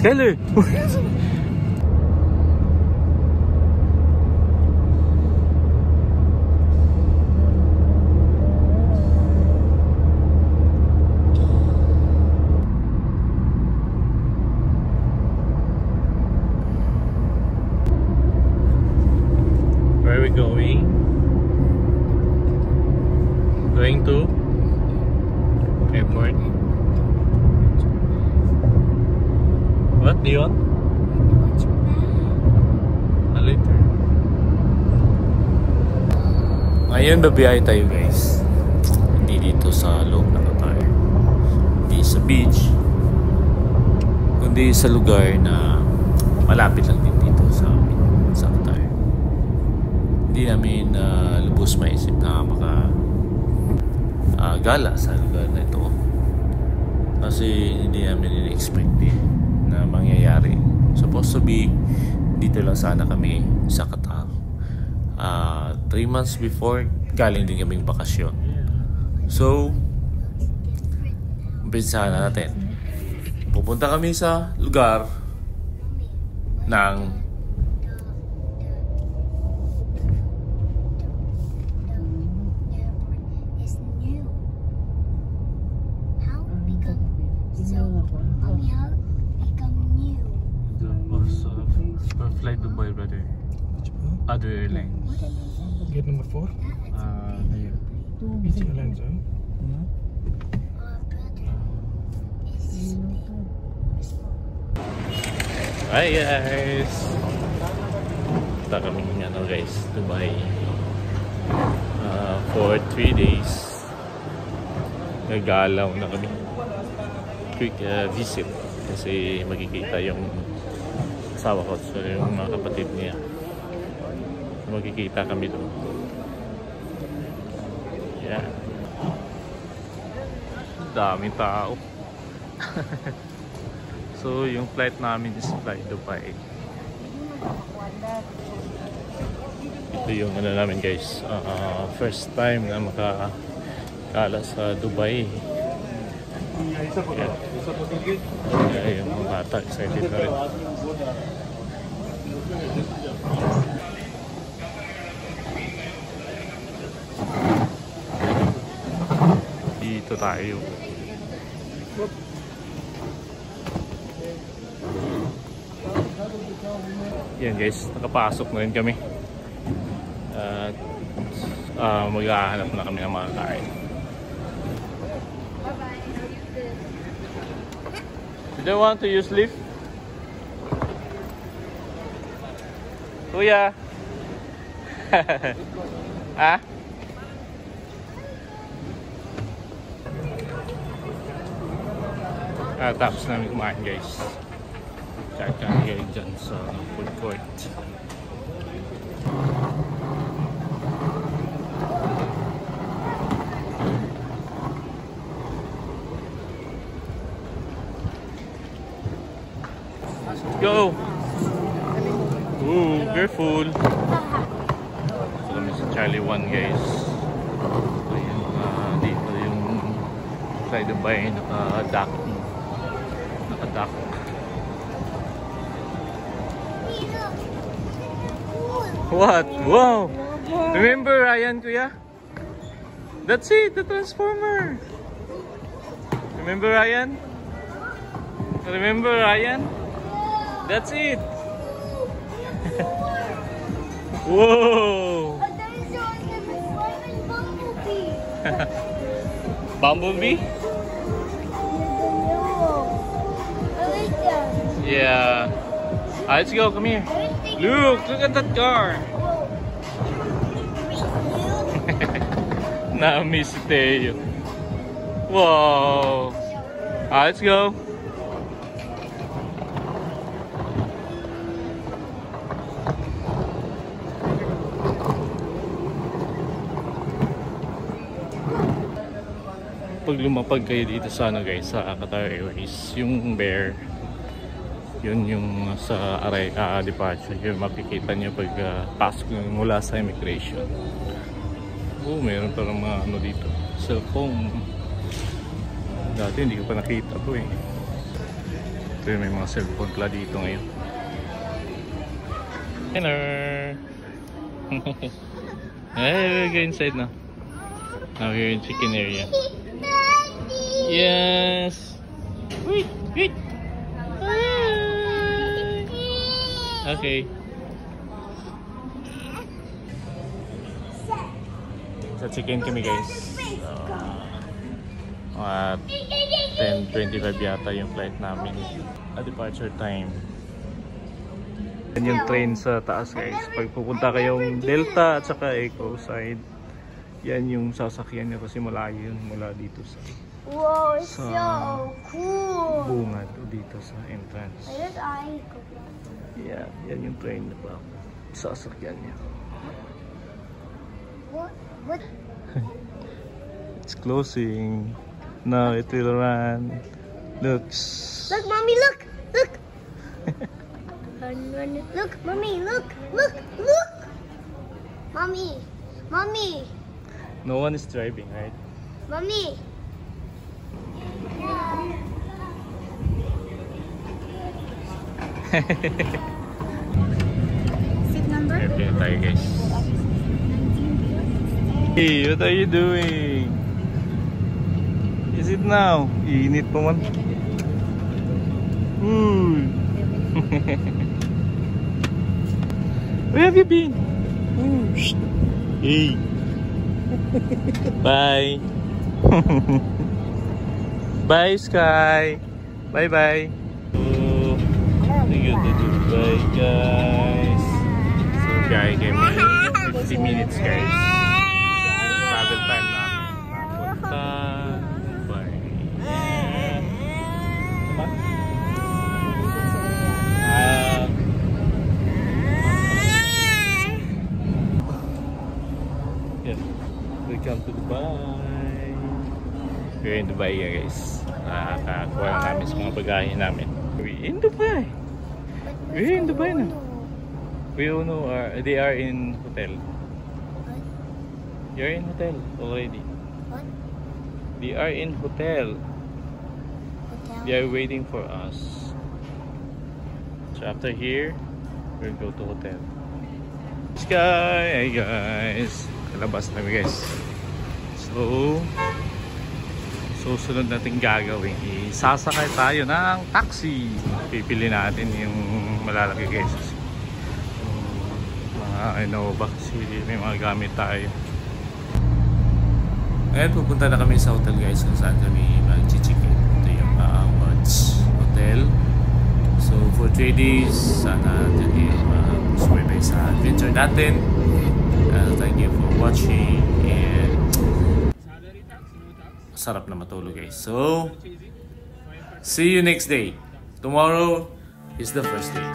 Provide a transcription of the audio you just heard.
Skyler! Where are we going? Going to airport. What, Leon? Later. Ngayon babiyahe tayo guys. Hindi dito sa loob ng Qatar. Hindi sa beach. Kundi sa lugar na malapit lang din dito sa amin, sa Qatar. Hindi namin lubos maisip na gala sa lugar na ito. Kasi hindi namin in-expect na mangyayari. Supposed to be dito lang sana kami sa Qatar. 3 months before, galing din kaming bakasyon. So, umpisahan na natin. Pupunta kami sa lugar ng Fly Dubai, brother. Other airlines. Gate number 4? Here. Easy Airlines, huh? Hi guys! Punta kami guys, Dubai. For 3 days. Nagalaw na kami. Quick visit. Kasi magkikita yung asawa ko, so yung mga kapatid niya. Magkikita kami doon. Yeah. Daming tao. So yung flight namin is Fly Dubai. Ito yung namin guys. First time na makakala sa Dubai. Yeah. Yung mga bata excited na rin. Dito tayo. Yan guys, nakapasok na rin kami. At maghahanap na kami ng mga kain. You don't want to use lift? Kuya? Ha? Tapos namin kumain guys. Kakain kayo dyan sa food court. Let's go! Ooh, careful! So kami sa Charlie 1 guys. So yung dito yung Fly Dubai naka-dock. What? Wow! Remember Ryan, kuya? That's it, the Transformer! Remember Ryan? Remember Ryan? That's it! Whoa! Bumblebee? Yeah. Let's go, come here. Look at that car. Na-miss Teo. Wow. Let's go. Pag lumapag kayo dito sa guys, sa Qatar Airways, yung bear, yun yung sa departure, yung makikita nyo pag pasok mula sa immigration. Oh, mayroon parang mga ano dito, cellphone. Dati hindi ko pa nakita to eh. Ito yung may mga cellphone pala dito ngayon. Hello! Hey, we'll go inside now. Now we're in chicken area. Yes! Wait! Wait! Okay. Sa chicken kami guys. At 10:25 yata yung flight namin. A departure time. Yan yung train sa taas guys. Pag pupunta kayong Delta at saka Eco side, yan yung sasakyan nyo kasi malayo yun mula dito sa Whoa, it's so cool. bungad o dito sa entrance. Where's Eco? Yeah, yan yung train na pa sasakyan niya. What? It's closing. Now it will run. Looks. Look, mommy, look! Look! Run. Look, mommy, look! Look! Look! Mommy! Mommy! No one is driving, right? Mommy! Seat number? Airplane tayo guys. Hey, what are you doing? Is it now? Init pa man. Where have you been? Hey. Bye. Bye, Sky. Bye bye. Oh, we got to Dubai, guys. So, guys, 50 minutes, guys. Travel time namin. Papunta Dubai. Yeah. Welcome to Dubai. We're in Dubai, guys. Nakakakuha lang namin sa mga bagahe namin. We're in Dubai. We're in Dubai na. We all know they are in hotel. You're in hotel already. What? They are in hotel. Hotel? They are waiting for us. So after here, we'll go to hotel. Sky, hey guys. Kalabas na guys. So, susunod natin gagawin, isasakay tayo ng taxi. Pipili natin yung malalaki guys. Mga Innova kasi may mga gamit tayo. Ngayon pupunta na kami sa hotel guys kung saan kami mag-check-in. Ito yung Watch Hotel. So for 3 days, sana natin sumibay sa adventure natin. Thank you for watching and sarap na matulog guys. So see you next day. Tomorrow is the first day.